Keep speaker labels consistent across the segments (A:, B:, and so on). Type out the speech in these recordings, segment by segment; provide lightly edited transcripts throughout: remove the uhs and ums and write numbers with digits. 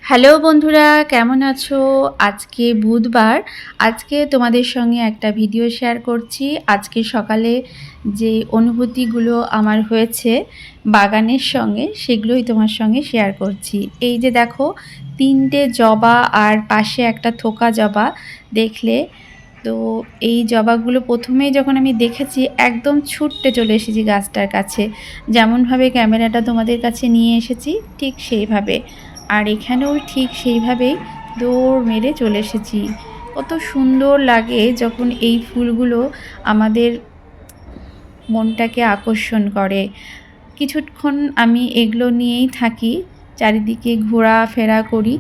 A: Hello বন্ধুরা, কেমন আছো? আজকে বুধবার। আজকে তোমাদের সঙ্গে একটা ভিডিও শেয়ার করছি। আজকে সকালে যে অনুভূতিগুলো আমার হয়েছে বাগানের সঙ্গে, সেগুলোই তোমার সঙ্গে শেয়ার করছি। এই যে দেখো, 3টে জবা আর পাশে একটা থোকা জবা দেখলে। তো এই জবাগুলো প্রথমেই যখন আমি দেখেছি একদম ছুট্টে চলে এসেছি গাছটার কাছে। যেমনভাবে ক্যামেরাটা তোমাদের কাছে নিয়ে এসেছি ঠিক সেইভাবে। আর এখানেও ঠিক সেইভাবেই দৌড় মেরে চলে এসেছি। কত সুন্দর লাগে যখন এই ফুলগুলো আমাদের মনটাকে আকর্ষণ করে। কিছুক্ষণ আমি এগুলো নিয়েই থাকি, চারিদিকে ঘোরাফেরা করি।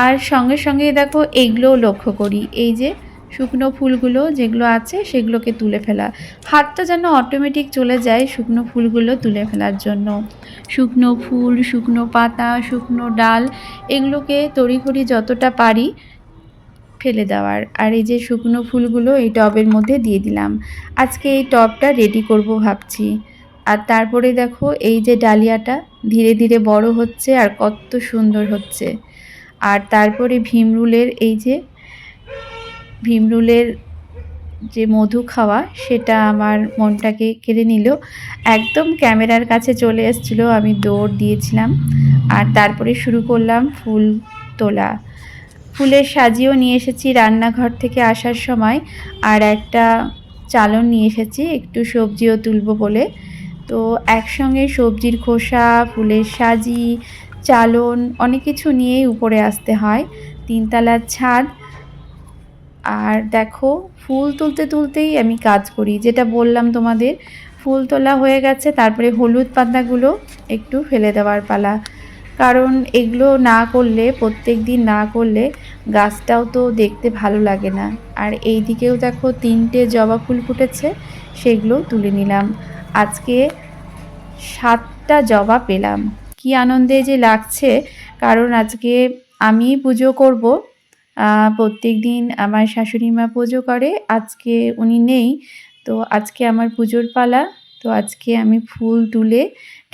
A: আর সঙ্গে সঙ্গে দেখো এগুলোও লক্ষ্য করি, এই যে শুকনো ফুলগুলো যেগুলো আছে সেগুলোকে তুলে ফেলা। হাতটা যেন অটোমেটিক চলে যায় শুকনো ফুলগুলো তুলে ফেলার জন্য। শুকনো ফুল, শুকনো পাতা, শুকনো ডাল, এগুলোকে তড়িঘড়ি যতটা পারি ফেলে দেওয়ার। আর এই যে শুকনো ফুলগুলো এই টবের মধ্যে দিয়ে দিলাম। আজকে এই টবটা রেডি করব ভাবছি। আর তারপরে দেখো এই যে ডালিয়াটা ধীরে ধীরে বড় হচ্ছে আর কত সুন্দর হচ্ছে। আর তারপরে ভীমরুলের এই যে ভীমরুলের যে মধু খাওয়া, সেটা আমার মনটাকে কেড়ে নিল। একদম ক্যামেরার কাছে চলে এসেছিল, আমি দৌড় দিয়েছিলাম। আর তারপরে শুরু করলাম ফুল তোলা। ফুলের সাজিও নিয়ে এসেছি রান্নাঘর থেকে আসার সময়। আর একটা চালন নিয়ে এসেছি একটু সবজিও তুলব বলে। তো একসঙ্গে সবজির খোসা, ফুলের সাজি, চালন অনেক কিছু নিয়েই উপরে আসতে হয়। 3তলার ছাদ। আর দেখো, ফুল তুলতে তুলতেই আমি কাজ করি, যেটা বললাম তোমাদের। ফুল তোলা হয়ে গেছে, তারপরে হলুদ পাতাগুলো একটু ফেলে দেওয়ার পালা। কারণ এগুলো না করলে, প্রত্যেক দিন না করলে গাছটাও তো দেখতে ভালো লাগে না। আর এই দিকেও দেখো 3টে জবা ফুল ফুটেছে, সেগুলোও তুলে নিলাম। আজকে 7টা জবা পেলাম, কি আনন্দে যে লাগছে। কারণ আজকে আমি পুজো করব। প্রত্যেক দিন আমার শাশুড়ি মা পুজো করে, আজকে উনি নেই। তো আজকে আমার পুজোর পালা। তো আজকে আমি ফুল তুলে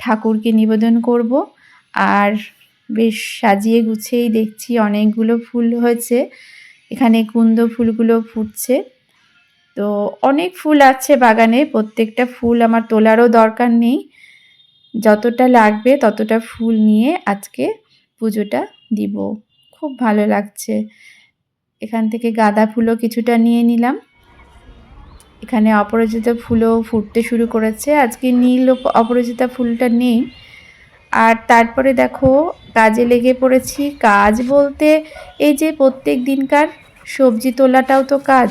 A: ঠাকুরকে নিবেদন করব। আর বেশ সাজিয়ে গুছিয়েই দেখছি অনেকগুলো ফুল হয়েছে। এখানে কুন্দ ফুলগুলো ফুটছে। তো অনেক ফুল আছে বাগানে, প্রত্যেকটা ফুল আমার তোলারও দরকার নেই। যতটা লাগবে ততটা ফুল নিয়ে আজকে পুজোটা দিব। খুব ভালো লাগছে। এখান থেকে গাঁদা ফুলও কিছুটা নিয়ে নিলাম। এখানে অপরাজিতা ফুলও ফুটতে শুরু করেছে। আজকে নীল অপরাজিতা ফুলটা নেই। আর তারপরে দেখো কাজে লেগে পড়েছি। কাজ বলতে এই যে প্রত্যেক দিনকার সবজি তোলাটাও তো কাজ।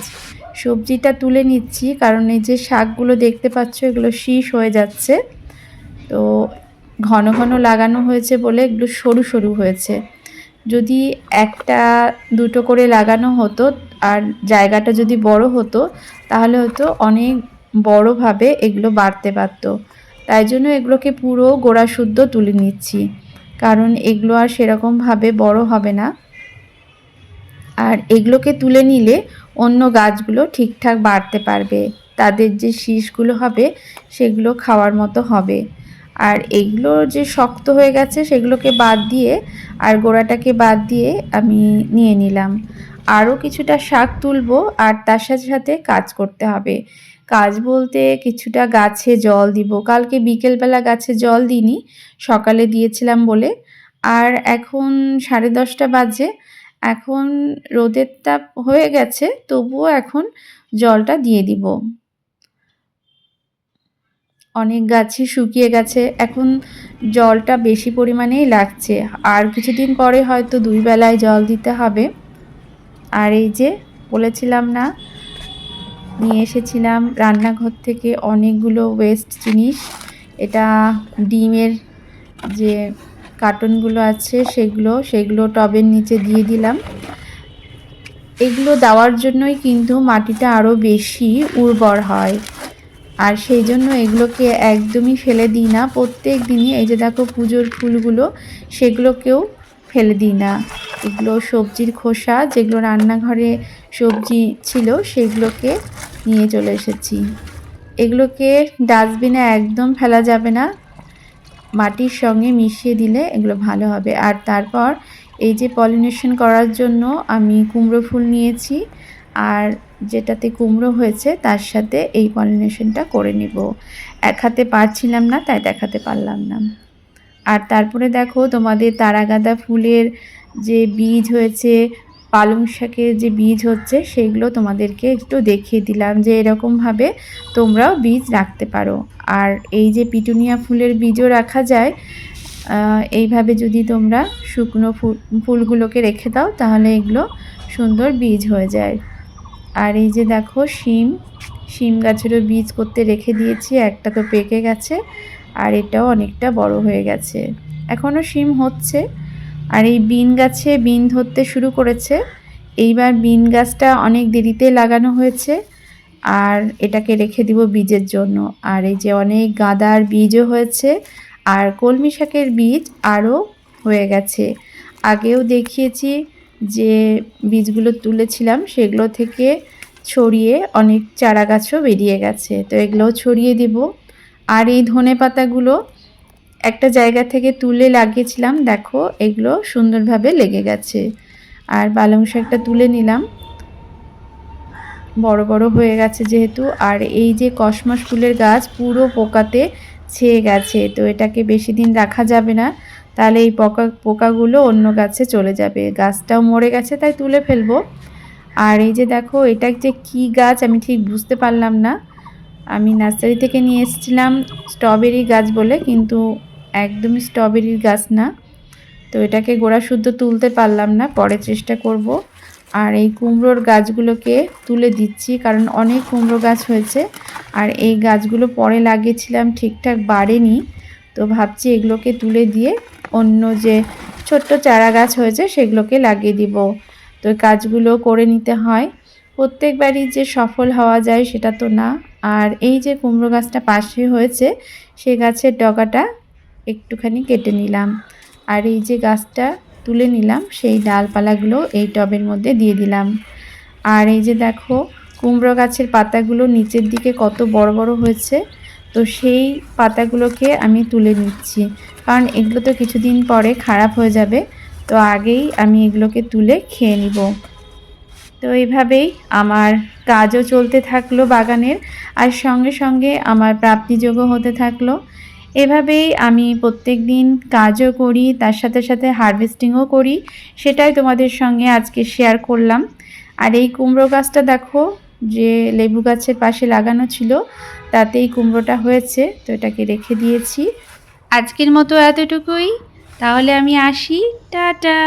A: সবজিটা তুলে নিচ্ছি, কারণ এই যে শাকগুলো দেখতে পাচ্ছ এগুলো শীষ হয়ে যাচ্ছে। তো ঘন ঘন লাগানো হয়েছে বলে এগুলো সরু সরু হয়েছে। যদি একটা দুটো করে লাগানো হতো আর জায়গাটা যদি বড় হতো, তাহলে হয়তো অনেক বড়ভাবে এগুলো বাড়তে পারত। তাই জন্য এগুলোকে পুরো গোড়া শুদ্ধ তুলে নিচ্ছি, কারণ এগুলো আর সেরকমভাবে বড় হবে না। আর এগুলোকে তুলে নিলে অন্য গাছগুলো ঠিকঠাক বাড়তে পারবে, তাদের যে শীষগুলো হবে সেগুলো খাওয়ার মতো হবে। আর এগুলো যে শক্ত হয়ে গেছে সেগুলোকে বাদ দিয়ে, আর গোড়াটাকে বাদ দিয়ে আমি নিয়ে নিলাম। আরও কিছুটা শাক তুলবো, আর তার সাথে সাথে কাজ করতে হবে। কাজ বলতে কিছুটা গাছে জল দিব। কালকে বিকেলবেলা গাছে জল দিইনি, সকালে দিয়েছিলাম বলে। আর এখন 10:30 বাজে। এখন রোদের তাপ হয়ে গেছে, তবুও এখন জলটা দিয়ে দিব। অনেক গাছই শুকিয়ে গেছে, এখন জলটা বেশি পরিমাণেই লাগছে। আর কিছুদিন পরে হয়তো 2 বেলায় জল দিতে হবে। আর এই যে বলেছিলাম না, নিয়ে এসেছিলাম রান্নাঘর থেকে অনেকগুলো ওয়েস্ট জিনিস। এটা ডিমের যে কার্টনগুলো আছে সেগুলো টবের নিচে দিয়ে দিলাম। এগুলো দেওয়ার জন্যই কিন্তু মাটিটা আরও বেশি উর্বর হয়। আর সেই জন্য এগুলোকে একদমই ফেলে দিই না। প্রত্যেক দিনই এই যে দেখো পুজোর ফুলগুলো, সেগুলোকেও ফেলে দিই না। এগুলো সবজির খোসা, যেগুলো রান্নাঘরে সবজি ছিল সেগুলোকে নিয়ে চলে এসেছি। এগুলোকে ডাস্টবিনে একদম ফেলা যাবে না, মাটির সঙ্গে মিশিয়ে দিলে এগুলো ভালো হবে। আর তারপর এই যে পলিনেশন করার জন্য আমি কুমড়ো ফুল নিয়েছি, আর যেটাতে কুমড়ো হয়েছে তার সাথে এই পলিনেশনটা করে নিব। এক হাতে পারছিলাম না, তাই দেখাতে পারলাম না। আর তারপরে দেখো তোমাদের তারাগাঁদা ফুলের যে বীজ হয়েছে, পালং শাকের যে বীজ হচ্ছে, সেগুলো তোমাদেরকে একটু দেখিয়ে দিলাম যে এরকমভাবে তোমরাও বীজ রাখতে পারো। আর এই যে পিটুনিয়া ফুলের বীজও রাখা যায়, এইভাবে যদি তোমরা শুকনো ফুলগুলোকে রেখে দাও তাহলে এগুলো সুন্দর বীজ হয়ে যায়। আর এই যে দেখো শিম গাছেরও বীজ করতে রেখে দিয়েছি, একটা তো পেকে গেছে আর এটাও অনেকটা বড় হয়ে গেছে, এখনও শিম হচ্ছে। আর এই বিন গাছে বিন ধরতে শুরু করেছে। এইবার বিন গাছটা অনেক দেরিতে লাগানো হয়েছে, আর এটাকে রেখে দিব বীজের জন্য। আর এই যে অনেক গাঁদার বীজও হয়েছে, আর কলমি শাকের বীজ আরও হয়ে গেছে। আগেও দেখিয়েছি যে বীজগুলো তুলেছিলাম, সেগুলো থেকে ছড়িয়ে অনেক চারা গাছও বেরিয়ে গেছে, তো এগুলোও ছড়িয়ে দেব। আর এই ধনে পাতাগুলো একটা জায়গা থেকে তুলে লাগিয়েছিলাম, দেখো এগুলো সুন্দরভাবে লেগে গেছে। আর পালং শাকটা তুলে নিলাম, বড় বড় হয়ে গেছে যেহেতু। আর এই যে কসমস ফুলের গাছ পুরো পোকাতে ছেয়ে গেছে, তো এটাকে বেশি দিন রাখা যাবে না, তাহলে এই পোকাগুলো অন্য গাছে চলে যাবে। গাছটাও মরে গেছে, তাই তুলে ফেলবো। আর এই যে দেখো এটা যে কি গাছ আমি ঠিক বুঝতে পারলাম না, আমি নার্সারি থেকে নিয়ে এসেছিলাম স্ট্রবেরি গাছ বলে, কিন্তু একদমই স্ট্রবেরির গাছ না। তো এটাকে গোড়া শুদ্ধ তুলতে পারলাম না, পরে চেষ্টা করব। আর এই কুমড়োর গাছগুলোকে তুলে দিচ্ছি, কারণ অনেক কুমড়ো গাছ হয়েছে, আর এই গাছগুলো পরে লাগিয়েছিলাম ঠিকঠাক বাড়েনি, তো ভাবছি এগুলোকে তুলে দিয়ে অন্য যে ছোট্ট চারা গাছ হয়েছে সেগুলোকে লাগিয়ে দিব। তো কাজগুলো করে নিতে হয়, প্রত্যেকবারই যে সফল হওয়া যায় সেটা তো না। আর এই যে কুমড়ো গাছটা পাশে হয়েছে, সে গাছের ডগাটা একটুখানি কেটে নিলাম, আর এই যে গাছটা তুলে নিলাম সেই ডালপালাগুলো এই টবের মধ্যে দিয়ে দিলাম। আর এই যে দেখো কুমড়ো গাছের পাতাগুলো নিচের দিকে কত বড় বড় হয়েছে, তো সেই পাতাগুলোকে আমি তুলে নিচ্ছি, কারণ এগুলো তো কিছুদিন পরে খারাপ হয়ে যাবে, তো আগেই আমি এগুলোকে তুলে খেয়ে নিব। তো এইভাবেই আমার কাজও চলতে থাকলো বাগানের, আর সঙ্গে সঙ্গে আমার প্রাপ্তিযোগ্য হতে থাকলো। এভাবেই আমি প্রত্যেক দিন কাজও করি, তার সাথে সাথে হারভেস্টিংও করি, সেটাই তোমাদের সঙ্গে আজকে শেয়ার করলাম। আর এই কুমড়ো গাছটা দেখো যে লেবু গাছের পাশে লাগানো ছিল, তাতেই কুমড়োটা হয়েছে, তো এটাকে রেখে দিয়েছি। আজকের মতো এতটুকুই, তাহলে আমি আসি, টাটা।